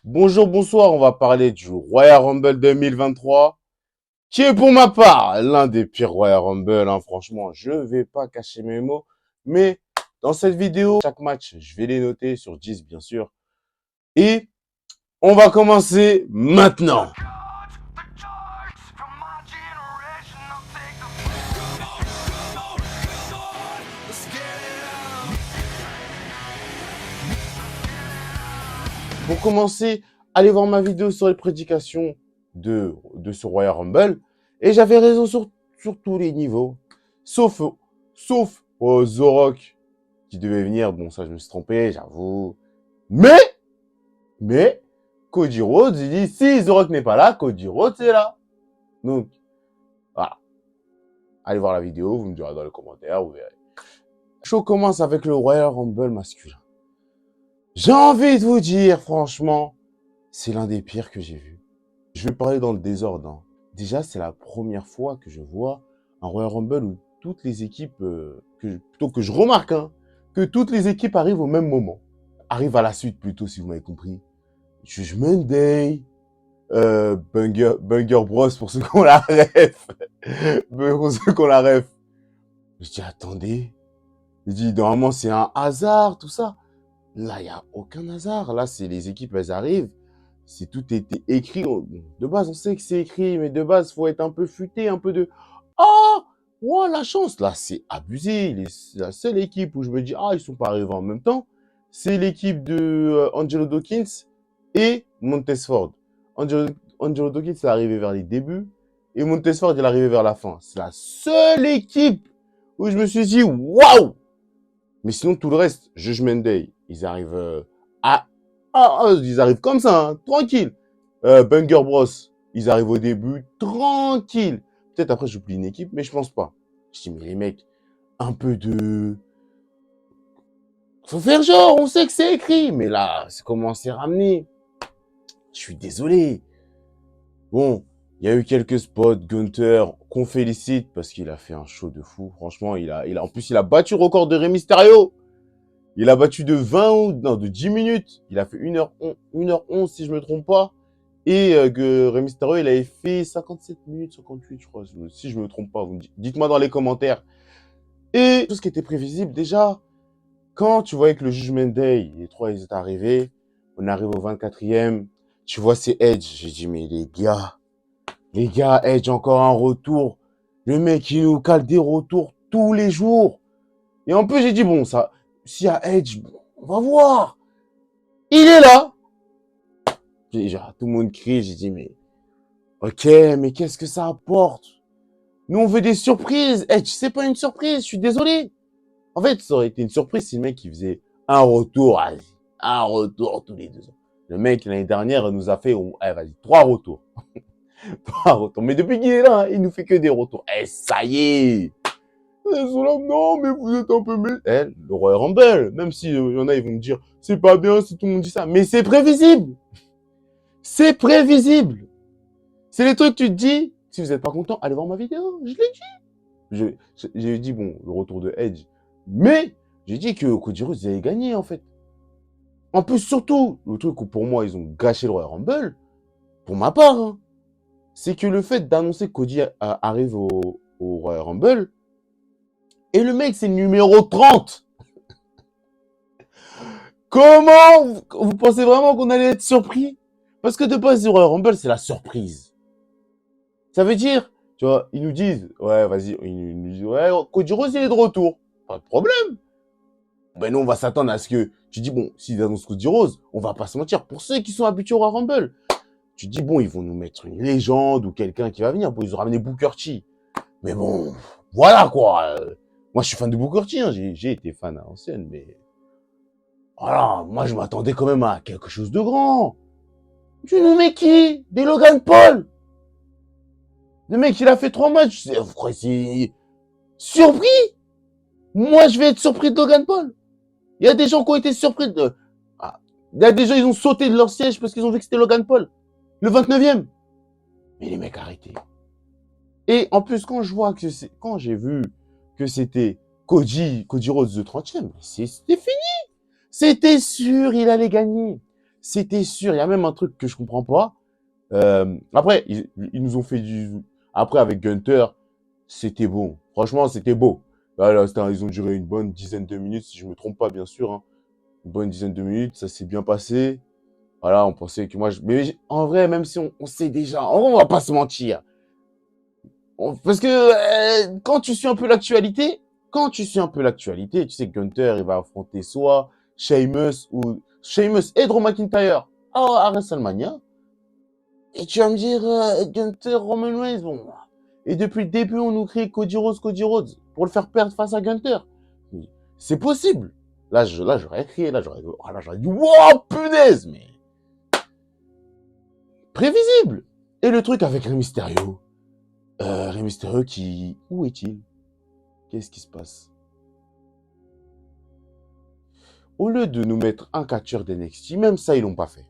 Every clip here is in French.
Bonjour, bonsoir, on va parler du Royal Rumble 2023, qui est pour ma part l'un des pires Royal Rumble, hein. Franchement, je vais pas cacher mes mots, mais dans cette vidéo, chaque match, je vais les noter sur 10, bien sûr. Et on va commencer maintenant. Pour commencer, allez voir ma vidéo sur les prédications de ce Royal Rumble. Et j'avais raison sur tous les niveaux. Sauf The Rock qui devait venir. Bon, ça, je me suis trompé, j'avoue. Mais, Cody Rhodes, il dit, si The Rock n'est pas là, Cody Rhodes est là. Donc, voilà. Allez voir la vidéo, vous me direz dans les commentaires, vous verrez. Le show commence avec le Royal Rumble masculin. J'ai envie de vous dire, franchement, c'est l'un des pires que j'ai vu. Je vais parler dans le désordre, hein. Déjà, c'est la première fois que je vois un Royal Rumble où toutes les équipes, plutôt que je remarque, hein, que toutes les équipes arrivent au même moment. Arrivent à la suite plutôt, si vous m'avez compris. Judgment Day, Banger Bros pour ceux qui ont la ref. Pour ceux qui ont la ref. Je dis, attendez. Je dis, normalement, c'est un hasard, tout ça. Là, il n'y a aucun hasard. Là, c'est les équipes, elles arrivent. C'est tout été écrit. De base, on sait que c'est écrit, mais de base, faut être un peu futé, un peu de ah, oh, la chance. Là, c'est abusé. La seule équipe où je me dis ah, ils sont pas arrivés en même temps, c'est l'équipe de Angelo Dawkins et Montesford. Angelo Dawkins est arrivé vers les débuts et Montesford il est arrivé vers la fin. C'est la seule équipe où je me suis dit waouh. Mais sinon, tout le reste, Judgment Day, ils arrivent ils arrivent comme ça, hein, tranquille. Banger Bros, ils arrivent au début, tranquille. Peut-être après, j'oublie une équipe, mais je pense pas. Je dis, mais les mecs, un peu de... Faut faire genre, on sait que c'est écrit. Mais là, c'est comment c'est ramené. Je suis désolé. Bon, il y a eu quelques spots. Gunther, qu'on félicite parce qu'il a fait un show de fou. Franchement, en plus, il a battu le record de Rey Mysterio. Il a battu de 20 ou, non, de 10 minutes. Il a fait 1h11 si je me trompe pas. Et que Rey Mysterio, il avait fait 57 minutes, 58, je crois. Si je me trompe pas, vous me dites-moi dans les commentaires. Et tout ce qui était prévisible, déjà, quand tu voyais que le Judgment Day, les trois, ils étaient arrivés, on arrive au 24e, tu vois, c'est Edge. J'ai dit, mais les gars, Edge, encore un retour. Le mec, il nous cale des retours tous les jours. Et en plus, j'ai dit, bon, ça, s'il y a Edge, bon, on va voir. Il est là. Genre, tout le monde crie, j'ai dit, mais, ok, mais qu'est-ce que ça apporte? Nous, on veut des surprises. Edge, c'est pas une surprise, je suis désolé. En fait, ça aurait été une surprise si le mec, il faisait un retour, allez, un retour tous les 2 ans. Le mec, l'année dernière, nous a fait, vas-y, 3 retours. 3 retours. Mais depuis qu'il est là, hein, il nous fait que des retours. Eh, ça y est. Ils sont là, non, mais vous êtes un peu... le Royal Rumble, même si y en a, ils vont me dire, c'est pas bien si tout le monde dit ça. Mais c'est prévisible. C'est prévisible. C'est les trucs que tu te dis, si vous n'êtes pas content, allez voir ma vidéo. Je l'ai dit. J'ai dit, bon, le retour de Edge. Mais, j'ai dit que Cody Rhodes allait gagner, en fait. En plus, surtout, le truc où pour moi, ils ont gâché le Royal Rumble, pour ma part, hein, c'est que le fait d'annoncer que Cody arrive au Royal Rumble, et le mec, c'est le numéro 30. Comment vous pensez vraiment qu'on allait être surpris? Parce que de base, le Royal Rumble, c'est la surprise. Ça veut dire, tu vois, ils nous disent, ouais, vas-y, ils nous disent, ouais, Cody Rhodes, il est de retour. Pas de problème. Ben non, on va s'attendre à ce que, tu dis, bon, s'ils annoncent Cody Rhodes, on va pas se mentir. Pour ceux qui sont habitués au Royal Rumble, tu dis, bon, ils vont nous mettre une légende ou quelqu'un qui va venir. Bon, ils ont ramené Booker T. Mais bon, voilà, quoi. Moi, je suis fan de Booker T, hein. J'ai été fan à l'ancienne, mais voilà, moi, je m'attendais quand même à quelque chose de grand. Tu nous mets qui? Des Logan Paul. Le mec, il a fait 3 matchs. C'est surpris. Moi, je vais être surpris de Logan Paul. Il y a des gens qui ont été surpris de... Ah, il y a des gens, ils ont sauté de leur siège parce qu'ils ont vu que c'était Logan Paul. Le 29e. Mais les mecs, arrêtez. Et en plus, quand j'ai vu que c'était Cody Rhodes de 30e, c'était fini. C'était sûr, il allait gagner. C'était sûr. Il y a même un truc que je comprends pas. Après, ils nous ont fait du... Après, avec Gunter, c'était bon. Franchement, c'était beau. Là, ils ont duré une bonne dizaine de minutes, si je me trompe pas, bien sûr. Hein. Une bonne dizaine de minutes, ça s'est bien passé. Voilà, on pensait que moi... Mais en vrai, même si on sait déjà, on va pas se mentir. Parce que quand tu suis un peu l'actualité, tu sais que Gunter, il va affronter soit Sheamus et Drew McIntyre à WrestleMania. Et tu vas me dire, Gunter, Roman Reigns, bon. Et depuis le début, on nous crie Cody Rhodes, pour le faire perdre face à Gunter. C'est possible. Là, j'aurais crié, là, j'aurais dit, wow, punaise, mais prévisible. Et le truc avec Rey Mysterio, qui, où est-il? Qu'est-ce qui se passe? Au lieu de nous mettre un catcheur d'NXT, même ça, ils l'ont pas fait.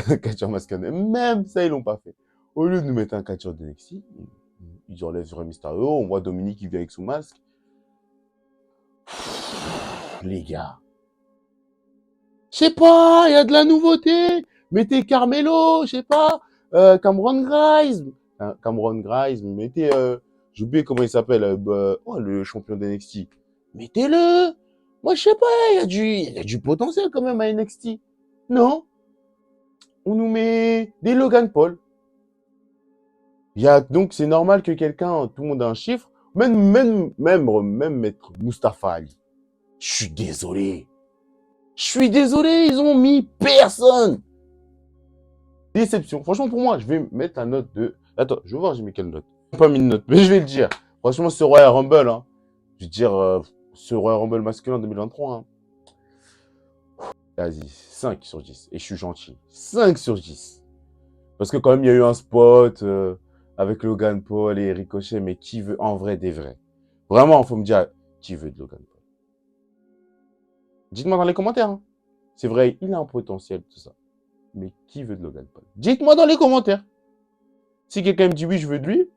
Un catcheur masculin, même ça, ils l'ont pas fait. Au lieu de nous mettre un catcheur d'NXT, ils enlèvent Rey Mysterio, on voit Dominique qui vient avec son masque. Les gars. Je sais pas, il y a de la nouveauté. Mettez Carmelo, je sais pas. Cameron Grimes. Cameron Grimes, mettez... j'ai oublié comment il s'appelle. Le champion d'NXT. Mettez-le. Moi, je sais pas, il y a du potentiel quand même à NXT. Non. On nous met des Logan Paul. Donc, c'est normal que quelqu'un, tout le monde a un chiffre. Même mettre Mustafa Ali. Je suis désolé. Ils ont mis personne. Déception. Franchement, pour moi, je vais mettre la note de... Attends, je vais voir, j'ai mis quelle note. Pas mis de note, mais je vais le dire. Franchement, ce Royal Rumble, hein. Je vais dire, ce Royal Rumble masculin 2023, hein. Vas-y, 5 sur 10. Et je suis gentil. 5 sur 10. Parce que quand même, il y a eu un spot avec Logan Paul et Ricochet, mais qui veut en vrai des vrais? Vraiment, il faut me dire, qui veut de Logan Paul? Dites-moi dans les commentaires. Hein. C'est vrai, il a un potentiel, tout ça. Mais qui veut de Logan Paul? Dites-moi dans les commentaires. Si quelqu'un me dit oui, je veux de lui.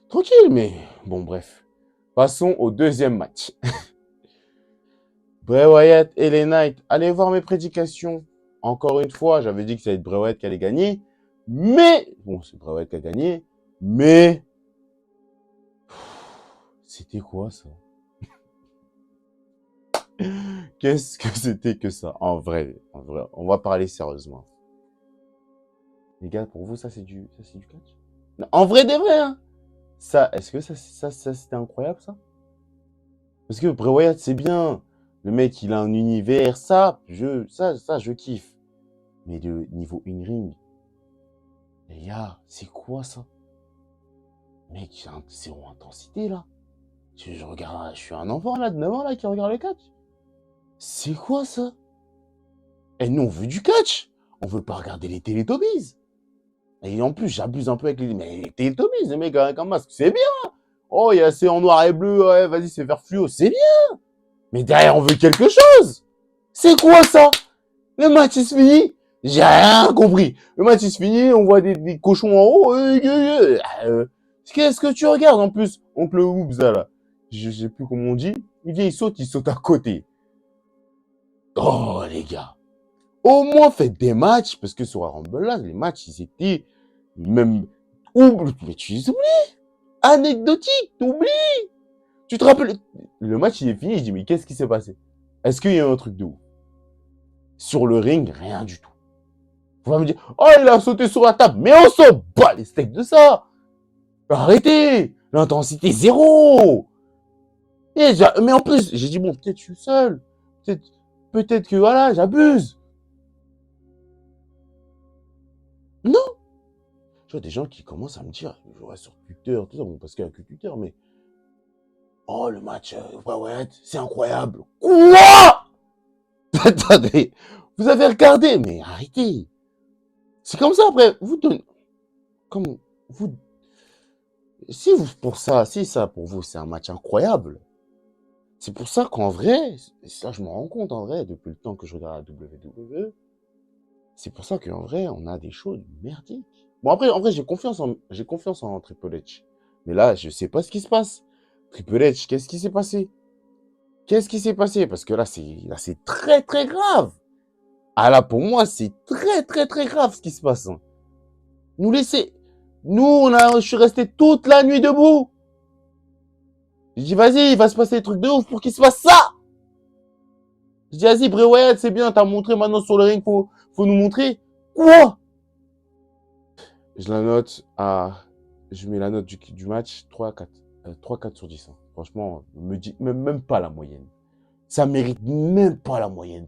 Tranquille, mais bon, bref. Passons au deuxième match. Bray Wyatt et les Knights. Allez voir mes prédications. Encore une fois, j'avais dit que ça allait être Bray Wyatt qui allait gagner. Mais, bon, c'est Bray Wyatt qui a gagné. Mais, c'était quoi ça? Qu'est-ce que c'était que ça? En vrai, on va parler sérieusement. Les gars, pour vous, ça c'est du catch? Non, en vrai des vrais, hein. Ça, est-ce que ça c'était incroyable, ça? Parce que Bray Wyatt, c'est bien. Le mec, il a un univers. Ça, je kiffe. Mais de niveau in-ring, les gars, c'est quoi ça? Mec, j'ai un zéro intensité, là. Je regarde, je suis un enfant, là, de 9 ans, là, qui regarde le catch. C'est quoi, ça? Et nous, on veut du catch. On veut pas regarder les Teletubbies. Et en plus, j'abuse un peu avec mais les Teletubbies, les mecs avec un masque, c'est bien. Oh, il y a c'est en noir et bleu, ouais, vas-y, c'est vert fluo, c'est bien. Mais derrière, on veut quelque chose. C'est quoi ça? Le match est fini. J'ai rien compris. Le match est fini, on voit des cochons en haut. Qu'est-ce que tu regardes en plus, oncle Oops, là? Je sais plus comment on dit. Il vient, il saute à côté. Oh, les gars. Au moins, faites des matchs, parce que sur la Rumble, là, les matchs, ils étaient même... Mais tu les oublies. Anecdotique, t'oublies. Tu te rappelles, le match, il est fini, je dis, mais qu'est-ce qui s'est passé? Est-ce qu'il y a un truc de ouf? Sur le ring, rien du tout. Vous allez me dire, oh, il a sauté sur la table, mais on s'en bat les steaks de ça. Arrêtez, l'intensité zéro. Mais en plus, j'ai dit, bon, peut-être je suis seul. Peut-être que, voilà, j'abuse. Non. Je vois des gens qui commencent à me dire, je vois sur Twitter, tout ça, bon, parce qu'il n'y a que Twitter, mais, oh, le match, ouais, c'est incroyable. Quoi? Attendez, vous avez regardé, mais arrêtez. C'est comme ça, après, vous donnez, comme, vous, si ça pour vous, c'est un match incroyable, c'est pour ça qu'en vrai, ça je me rends compte en vrai, depuis le temps que je regarde la WWE, c'est pour ça qu'en vrai, on a des choses merdiques. Bon après, en vrai, j'ai confiance en Triple H. Mais là, je sais pas ce qui se passe. Triple H, qu'est-ce qui s'est passé? Qu'est-ce qui s'est passé? Parce que là, c'est très, très grave. Ah là, pour moi, c'est très, très, très grave ce qui se passe, hein. Nous laisser. Je suis resté toute la nuit debout. J'ai dit, vas-y, il va se passer des trucs de ouf pour qu'il se passe ça. J'ai dit, vas-y, Bray Wyatt, c'est bien, t'as montré maintenant sur le ring, faut nous montrer. Quoi? Je la note à. Je mets la note du match 3-4. 3-4 sur 10, hein. Franchement, me dit même pas la moyenne. Ça mérite même pas la moyenne.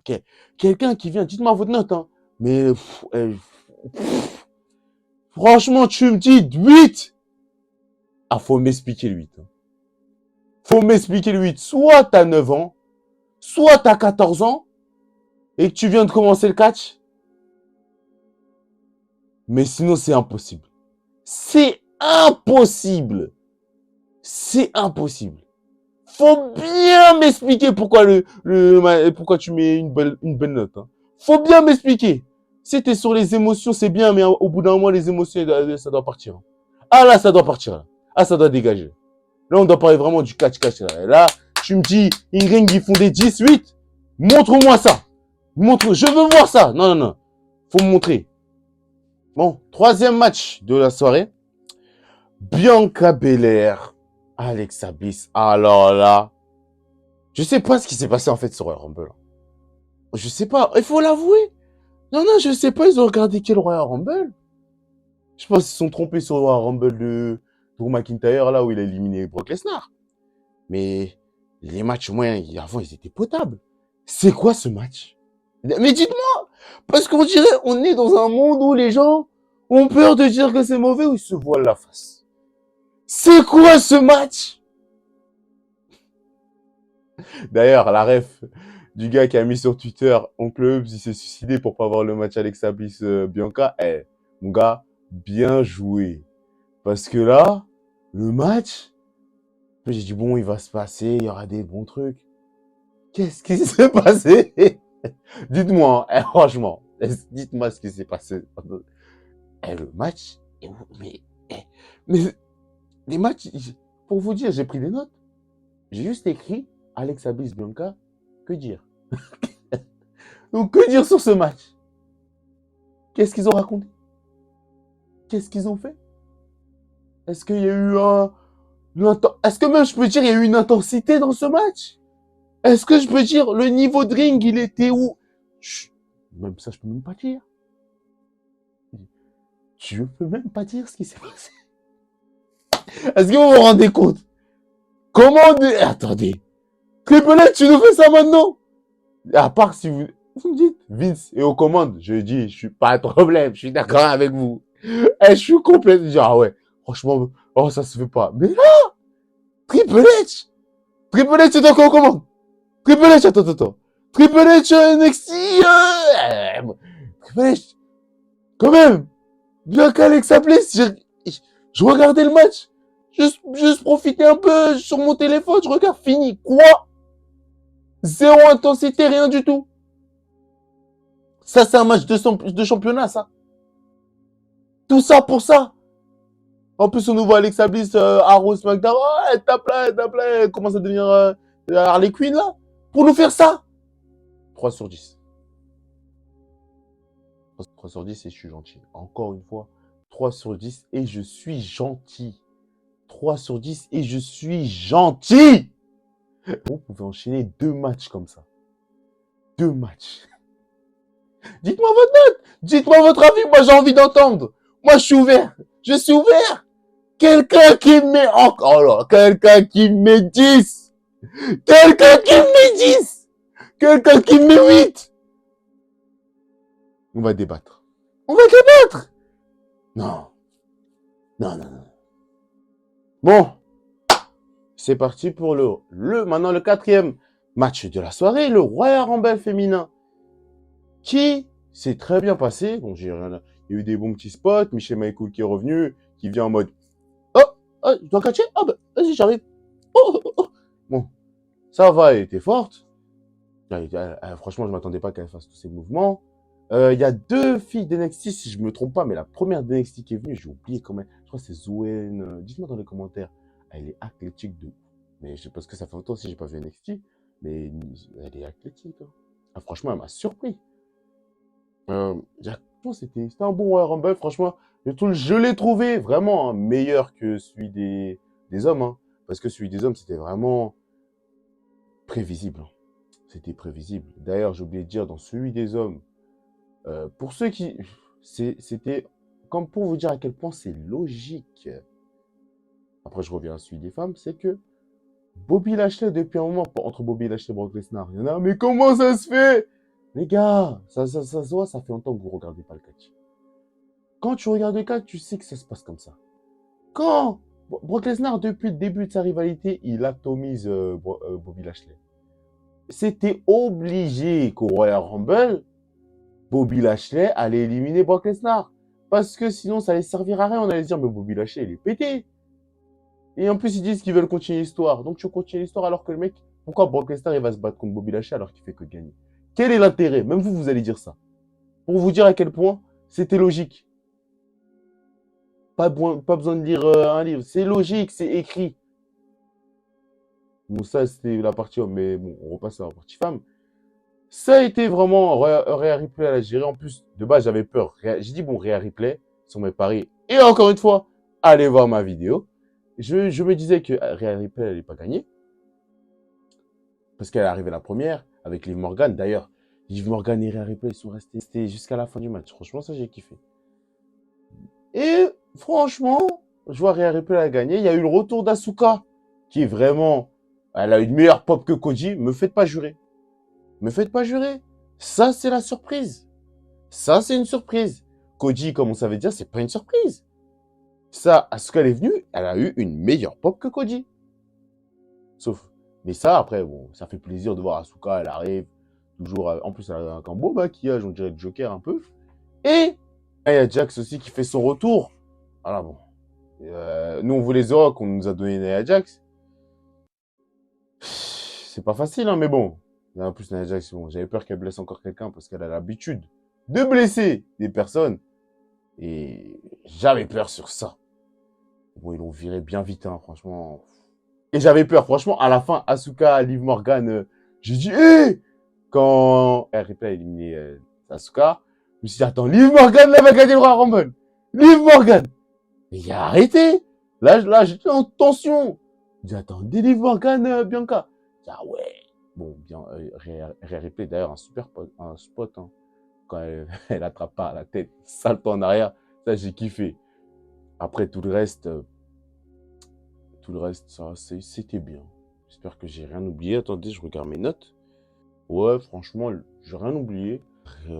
Quelqu'un qui vient, dites-moi votre note, hein. Mais franchement, tu me dis 8. Ah, faut m'expliquer le 8, hein. Faut m'expliquer le 8. Soit t'as 9 ans, soit t'as 14 ans, et que tu viens de commencer le catch. Mais sinon, c'est impossible. C'est impossible. C'est impossible. Faut bien m'expliquer pourquoi pourquoi tu mets une belle note, hein. Faut bien m'expliquer. Si t'es sur les émotions, c'est bien, mais au bout d'un moment, les émotions, ça doit partir. Ah là, ça doit partir, là. Ah, ça doit dégager. Là, on doit parler vraiment du catch-catch, là. Et là, tu me dis, Ingring, ils font des 10-8. Montre-moi ça. Je veux voir ça. Non, non, non. Faut me montrer. Bon, troisième match de la soirée. Bianca Belair, Alexa Bliss. Alors là, je sais pas ce qui s'est passé en fait sur Royal Rumble. Je sais pas, il faut l'avouer. Non, non, je sais pas, ils ont regardé quel Royal Rumble. Je pense qu'ils se sont trompés sur le Royal Rumble de Drew McIntyre, là où il a éliminé Brock Lesnar. Mais les matchs, moi, avant, ils étaient potables. C'est quoi ce match? Mais dites-moi, parce qu'on dirait, on est dans un monde où les gens ont peur de dire que c'est mauvais ou ils se voilent la face. C'est quoi ce match? D'ailleurs, la ref du gars qui a mis sur Twitter, Oncle Hubs, il s'est suicidé pour pas voir le match Alexa Bliss Bianca. Eh, mon gars, bien joué. Parce que là, le match, j'ai dit bon, il va se passer, il y aura des bons trucs. Qu'est-ce qui s'est passé? Dites-moi, hein, franchement, dites-moi ce qui s'est passé. Eh, le match, mais, eh, mais les matchs, pour vous dire, j'ai pris des notes. J'ai juste écrit Alexa Bliss Bianca, que dire? Donc, que dire sur ce match? Qu'est-ce qu'ils ont raconté? Qu'est-ce qu'ils ont fait? Est-ce qu'il y a eu est-ce que même je peux dire il y a eu une intensité dans ce match? Est-ce que je peux dire le niveau de ring, il était où? Même ça, je peux même pas dire. Je peux même pas dire ce qui s'est passé. Est-ce que vous vous rendez compte? Comment Attendez. Triple H, tu nous fais ça maintenant? À part si vous me dites Vince et aux commandes, je dis, je suis pas de problème, je suis d'accord avec vous. Et je suis complètement, ah ouais, franchement, oh, ça se fait pas. Mais là, Triple H! Triple H, c'est encore aux commandes. Triple H, attends. Triple H, NXT, Triple H, quand même. Bien qu'Alexa Bliss, je regardais le match. Juste profiter un peu sur mon téléphone, je regarde, fini. Quoi? Zéro intensité, rien du tout. Ça, c'est un match de championnat, ça. Tout ça pour ça. En plus, on nous voit Alexa Bliss, Arrow, SmackDown. Oh, elle tape là, elle commence à devenir Harley Quinn, là. Pour nous faire ça. 3 sur 10. 3 sur 10 et je suis gentil. Encore une fois, 3 sur 10 et je suis gentil. 3 sur 10 et je suis gentil. Vous pouvez enchaîner 2 matchs comme ça. 2 matchs. Dites-moi votre note. Dites-moi votre avis. Moi, j'ai envie d'entendre. Moi, je suis ouvert. Je suis ouvert. Quelqu'un qui met encore, oh là, quelqu'un qui met 10. Quelqu'un qui met 10. Quelqu'un qui met 8. On va débattre. On va débattre. Non. Non. Bon. C'est parti pour maintenant le 4e match de la soirée, le Royal Rumble féminin, qui s'est très bien passé. Bon, il y a eu des bons petits spots, Michelle Michael qui est revenu, qui vient en mode je dois catcher? Ah bah, vas-y, j'arrive. Oh. Bon, ça va, elle était forte. Franchement, je m'attendais pas qu'elle fasse tous ces mouvements. Il y a 2 filles d'NXT, si je me trompe pas, mais la première d'NXT qui est venue, j'ai oublié quand même. Je crois que c'est Zouen. Dites-moi dans les commentaires. Elle est athlétique de... Mais parce que ça fait longtemps aussi que j'ai pas vu NXT. Mais elle est athlétique. Hein. Ah, franchement, elle m'a surpris. Franchement, c'était un bon Royal Rumble. Franchement, je l'ai trouvé vraiment hein, meilleur que celui des hommes. Hein. Parce que celui des hommes, c'était vraiment prévisible. Hein. C'était prévisible. D'ailleurs, j'ai oublié de dire, dans celui des hommes, pour ceux qui... C'était comme pour vous dire à quel point c'est logique. Après, je reviens à celui des femmes, c'est que Bobby Lashley, depuis un moment, entre Bobby Lashley et Brock Lesnar, il y en a, mais comment ça se fait? Les gars, ça se voit, ça fait longtemps que vous regardez pas le catch. Quand tu regardes le catch, tu sais que ça se passe comme ça. Quand Brock Lesnar, depuis le début de sa rivalité, il atomise Bobby Lashley. C'était obligé qu'au Royal Rumble, Bobby Lashley allait éliminer Brock Lesnar. Parce que sinon, ça allait servir à rien. On allait se dire, mais Bobby Lashley, il est pété. Et en plus, ils disent qu'ils veulent continuer l'histoire. Donc, tu continues l'histoire alors que le mec, pourquoi Brock Lesnar, il va se battre contre Bobby Lashley alors qu'il fait que gagner? Quel est l'intérêt? Même vous, vous allez dire ça. Pour vous dire à quel point c'était logique. Pas besoin de lire un livre. C'est logique, c'est écrit. Bon, ça, c'était la partie homme, mais bon, on repasse à la partie femme. Ça a été vraiment Rhea Ripley à la gérer. En plus, de base, j'avais peur. J'ai dit, bon, Rhea Ripley sur mes paris. Et encore une fois, allez voir ma vidéo. Je me disais que Rhea Ripley n'allait pas gagner. Parce qu'elle est arrivée la première avec Liv Morgan. D'ailleurs, Liv Morgan et Rhea Ripley, ils sont restés jusqu'à la fin du match. Franchement, ça, j'ai kiffé. Et franchement, je vois Rhea Ripley a gagné. Il y a eu le retour d'Asuka, qui est vraiment... Elle a une meilleure pop que Cody. Me faites pas jurer. Me faites pas jurer. Ça, c'est la surprise. Ça, c'est une surprise. Cody, comme on savait dire, c'est pas une surprise. Ça, Asuka, elle est venue, elle a eu une meilleure pop que Cody. Sauf. Mais ça, après, bon, ça fait plaisir de voir Asuka, elle arrive. Toujours. En plus, elle a un beau maquillage, on dirait le Joker un peu. Et il y a Jax aussi qui fait son retour. Alors bon. Nous, on voulait The Rock, on nous a donné Nia Jax. C'est pas facile, hein, mais bon. En plus, Nia Jax, bon, j'avais peur qu'elle blesse encore quelqu'un parce qu'elle a l'habitude de blesser des personnes. Et j'avais peur sur ça. Bon, ils l'ont viré bien vite, hein, franchement. Et j'avais peur, franchement, à la fin, Asuka, Liv Morgan, j'ai dit, hé quand Ripley a éliminé Asuka, je me suis dit, attends, Liv Morgan, là, va gagner le Royal Rumble. Liv Morgan. Et il a arrêté. Là j'étais en tension. Je dis, attendez, Liv Morgan, Bianca. Je dis, ah ouais. Bon, bien, Rhea Ripley, d'ailleurs, un spot, hein, quand elle attrape pas à la tête, salto en arrière, ça, j'ai kiffé. Après, tout le reste, ça, c'était bien. J'espère que j'ai rien oublié. Attendez, je regarde mes notes. Ouais, franchement, j'ai rien oublié.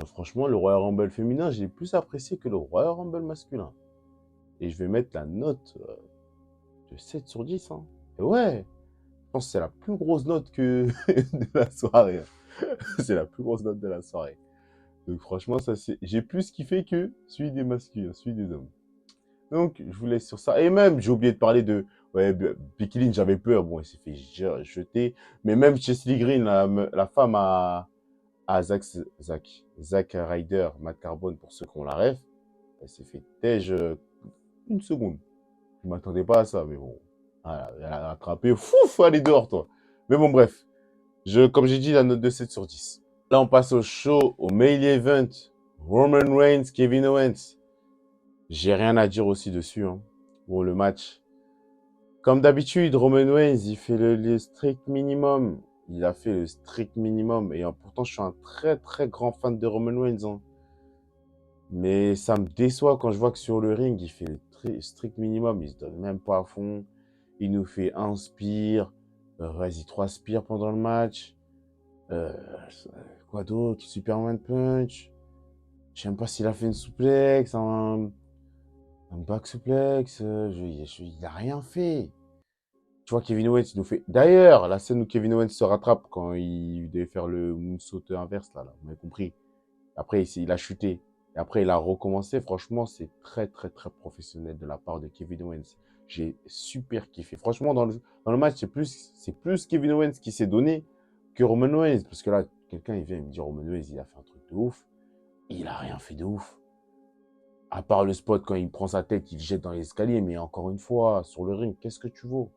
Franchement, le Royal Rumble féminin, j'ai plus apprécié que le Royal Rumble masculin. Et je vais mettre la note de 7 sur 10. Hein. Et ouais, je pense que c'est la plus grosse note que de la soirée. C'est la plus grosse note de la soirée. Donc franchement, ça j'ai plus kiffé que celui des masculins, celui des hommes. Donc, je vous laisse sur ça. Et même, j'ai oublié de parler de... Ouais, Becky Lynch, j'avais peur. Bon, elle s'est fait jeter. Mais même Chesley Green, la femme à Zack Ryder, Matt Carbone, pour ceux qui ont la ref, elle s'est fait tège une seconde. Je m'attendais pas à ça, mais bon. Voilà, elle a attrapé. Fouf, allez dehors, toi. Mais bon, bref. Comme j'ai dit, la note de 7 sur 10. Là, on passe au show, au main event. Roman Reigns, Kevin Owens. J'ai rien à dire aussi dessus. Hein. Bon, le match. Comme d'habitude, Roman Reigns, il fait le strict minimum. Il a fait le strict minimum. Et pourtant, je suis un très, très grand fan de Roman Reigns. Hein. Mais ça me déçoit quand je vois que sur le ring, il fait le strict minimum. Il se donne même pas à fond. Il nous fait un spear. Vas-y, 3 spears pendant le match. Quoi d'autre? Superman Punch. Je sais même pas s'il a fait une souplex, un back suplex. Il a rien fait. Tu vois, Kevin Owens, il nous fait... D'ailleurs, la scène où Kevin Owens se rattrape quand il devait faire le moonsault inverse, là, vous m'avez compris. Après, il a chuté. Et après, il a recommencé. Franchement, c'est très, très, très professionnel de la part de Kevin Owens. J'ai super kiffé. Franchement, dans le match, c'est plus Kevin Owens qui s'est donné que Roman Owens. Parce que là, quelqu'un, il vient me dire, Roman Owens, il a fait un truc de ouf. Il a rien fait de ouf. À part le spot, quand il prend sa tête, il jette dans l'escalier. Mais encore une fois, sur le ring, qu'est-ce que tu vaux?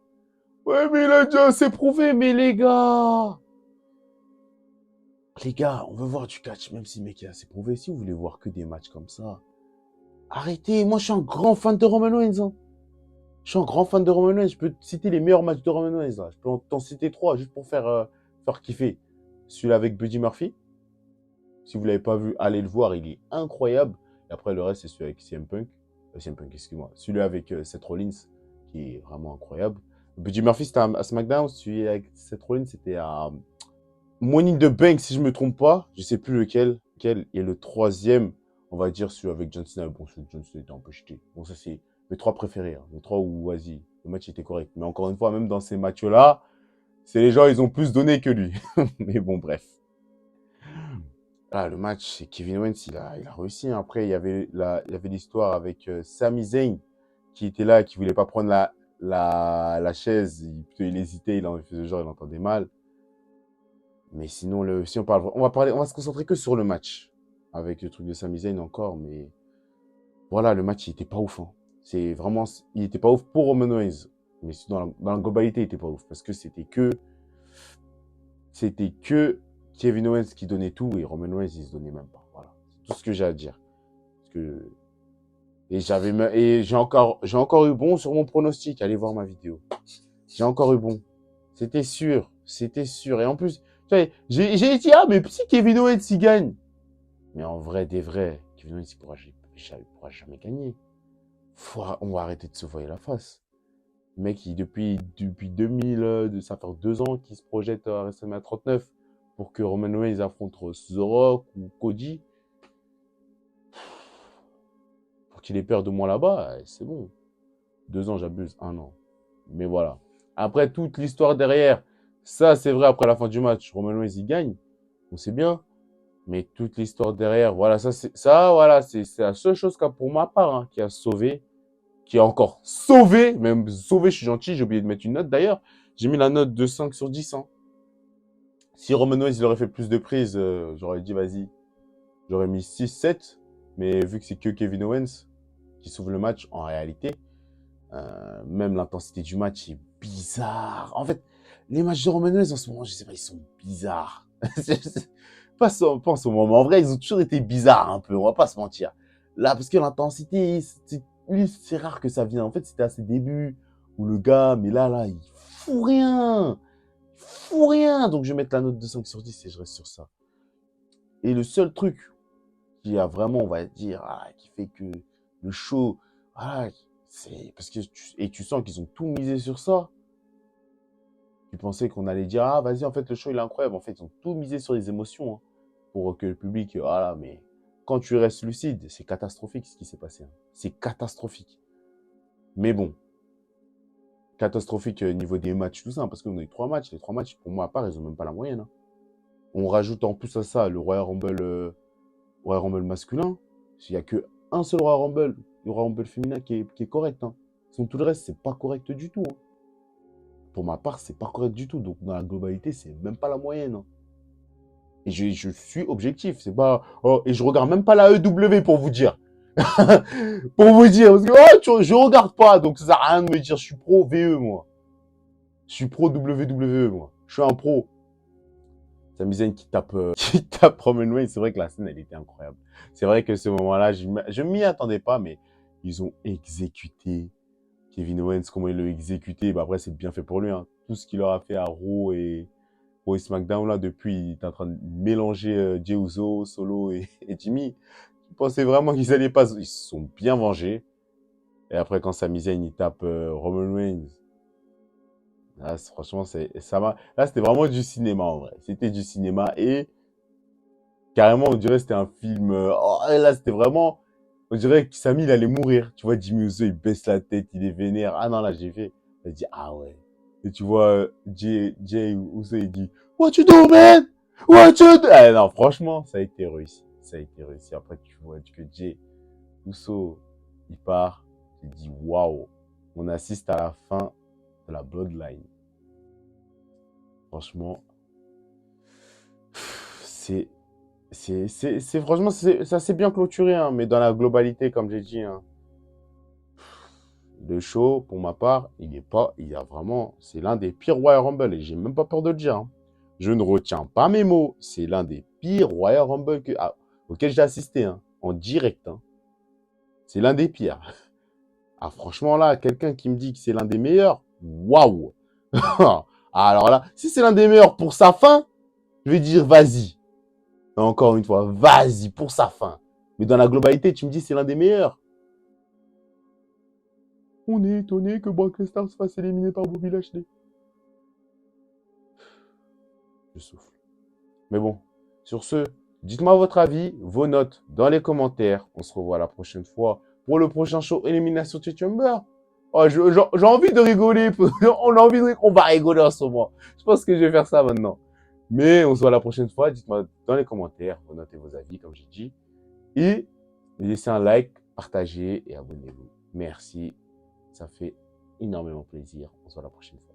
Ouais, mais il a déjà assez prouvé, mais les gars! Les gars, on veut voir du catch, même si le mec est assez prouvé. Si vous voulez voir que des matchs comme ça, arrêtez. Moi, je suis un grand fan de Roman Reigns. Hein. Je suis un grand fan de Roman Reigns. Je peux te citer les meilleurs matchs de Roman Reigns. Là. Je peux t'en citer 3 juste pour faire kiffer. Celui-là avec Buddy Murphy. Si vous ne l'avez pas vu, allez le voir. Il est incroyable. Et après, le reste, c'est celui avec CM Punk. CM Punk, excuse-moi. Celui avec Seth Rollins, qui est vraiment incroyable. Buddy Murphy, c'était à SmackDown. Celui avec Seth Rollins, c'était à Money in the Bank, si je ne me trompe pas. Je ne sais plus lequel. Et le troisième, on va dire celui avec John Cena. Bon, celui avec John Cena était un peu jeté. Bon, ça, c'est mes 3 préférés. Hein. Les 3 où, vas-y, le match était correct. Mais encore une fois, même dans ces matchs-là, c'est les gens, ils ont plus donné que lui. Mais bon, bref. Là, le match, c'est Kevin Owens, il a réussi. Hein. Après, il y avait l'histoire avec Sami Zayn, qui était là, qui voulait pas prendre la chaise. Il hésitait, il faisait genre, il entendait mal. Mais sinon, si on parle, on va se concentrer que sur le match. Avec le truc de Sami Zayn encore, mais voilà, le match, il était pas ouf. Hein. C'est vraiment, il était pas ouf pour Roman Reigns. Mais dans la globalité, il était pas ouf. Parce que c'était que Kevin Owens qui donnait tout et Roman Reigns, il se donnait même pas. Voilà. C'est tout ce que j'ai à dire. Parce que... Et j'ai encore eu bon sur mon pronostic. Allez voir ma vidéo. J'ai encore eu bon. C'était sûr. C'était sûr. Et en plus, j'ai dit, ah, mais si Kevin Owens, il gagne. Mais en vrai, des vrais, Kevin Owens, il pourra jamais gagner. On va arrêter de se voir la face. Le mec, depuis 2000, ça fait 2 ans qu'il se projette à WrestleMania 39 pour que Roman Reigns affronte The Rock ou Cody. Pour qu'il ait peur de moi là-bas, c'est bon. 2 ans, j'abuse. 1 an. Mais voilà. Après, toute l'histoire derrière, ça, c'est vrai, après la fin du match, Roman Reigns, il gagne. On sait bien. Mais toute l'histoire derrière, voilà, c'est la seule chose pour ma part, hein, qui a encore sauvé, même sauvé, je suis gentil, j'ai oublié de mettre une note d'ailleurs. J'ai mis la note de 5 sur 10. Hein. Si Roman Reigns il aurait fait plus de prises, j'aurais dit vas-y, j'aurais mis 6, 7. Mais vu que c'est que Kevin Owens qui sauve le match, en réalité, même l'intensité du match est bizarre. En fait, les matchs de Roman Reigns en ce moment, je sais pas, ils sont bizarres. pas en ce moment, mais en vrai, ils ont toujours été bizarres un peu, on va pas se mentir. Là, parce que l'intensité, c'est rare que ça vienne. En fait, c'était à ses débuts où le gars, mais là, il fout rien. Il fout rien. Donc, je vais mettre la note de 5 sur 10 et je reste sur ça. Et le seul truc qui a vraiment, on va dire, qui fait que le show, c'est parce que tu sens qu'ils ont tout misé sur ça. Tu pensais qu'on allait dire, ah, vas-y, en fait, le show, il est incroyable. En fait, ils ont tout misé sur les émotions, hein, pour que le public, voilà, mais quand tu restes lucide, c'est catastrophique ce qui s'est passé. Hein. C'est catastrophique. Mais bon, catastrophique au niveau des matchs, tout ça, hein, parce qu'on a eu 3 matchs. Les 3 matchs, pour moi, à part, ils ont même pas la moyenne. Hein. On rajoute en plus à ça le Royal Rumble masculin. Il n'y a qu'un seul Royal Rumble, le Royal Rumble féminin qui est correct. Hein. Sinon, tout le reste, c'est pas correct du tout. Hein. Pour ma part, c'est pas correct du tout. Donc, dans la globalité, c'est même pas la moyenne. Hein. Et je suis objectif. C'est pas. Oh, et je regarde même pas la EW pour vous dire. Pour vous dire. Parce que je regarde pas. Donc, ça sert à rien de me dire. Je suis pro VE, moi. Je suis pro WWE, moi. Je suis un pro. Sami Zayn qui tape Roman Reigns. C'est vrai que la scène, elle était incroyable. C'est vrai que ce moment-là, je m'y attendais pas, mais ils ont exécuté Kevin Owens. Comment ils l'ont exécuté, bah après, c'est bien fait pour lui. Hein. Tout ce qu'il leur a fait à Raw et SmackDown, là, depuis, il est en train de mélanger Jey Uso, Solo et Jimmy. Je pensais vraiment qu'ils allaient pas. Ils se sont bien vengés. Et après, quand Sami Zayn, il tape Roman Reigns, là, franchement, là, c'était vraiment du cinéma, en vrai. C'était du cinéma et carrément, on dirait que c'était un film. Là, c'était vraiment. On dirait que Sami, il allait mourir. Tu vois, Jimmy Uso, il baisse la tête, il est vénère. Ah non, là, j'ai fait. J'ai dit, ah ouais. Et tu vois, Jay Uso, il dit, What you do, man? What you do? Ah non, franchement, ça a été réussi. Ça a été réussi. Après, tu vois que Jay Uso, il part. J'ai dit, waouh. On assiste à la fin de la Bloodline. Franchement, c'est franchement, ça s'est bien clôturé, hein, mais dans la globalité, comme j'ai dit, hein, le show, pour ma part, il a vraiment, c'est l'un des pires Royal Rumble, et j'ai même pas peur de le dire. Hein. Je ne retiens pas mes mots. C'est l'un des pires Royal Rumble auquel j'ai assisté, hein, en direct. Hein. C'est l'un des pires. Ah, franchement, là, quelqu'un qui me dit que c'est l'un des meilleurs, waouh! Alors là, si c'est l'un des meilleurs pour sa fin, je vais dire vas-y. Encore une fois, vas-y pour sa fin. Mais dans la globalité, tu me dis c'est l'un des meilleurs. On est étonné que Brock Lesnar se fasse éliminer par Bobby Lashley. Je souffle. Mais bon, sur ce, dites-moi votre avis, vos notes dans les commentaires. On se revoit la prochaine fois pour le prochain show Elimination Chamber. Oh, j'ai envie de rigoler. On va rigoler en ce moment. Je pense que je vais faire ça maintenant. Mais on se voit la prochaine fois. Dites-moi dans les commentaires vos notes et vos avis, comme j'ai dit. Et laissez un like, partagez et abonnez-vous. Merci. Ça fait énormément plaisir. On se voit la prochaine fois.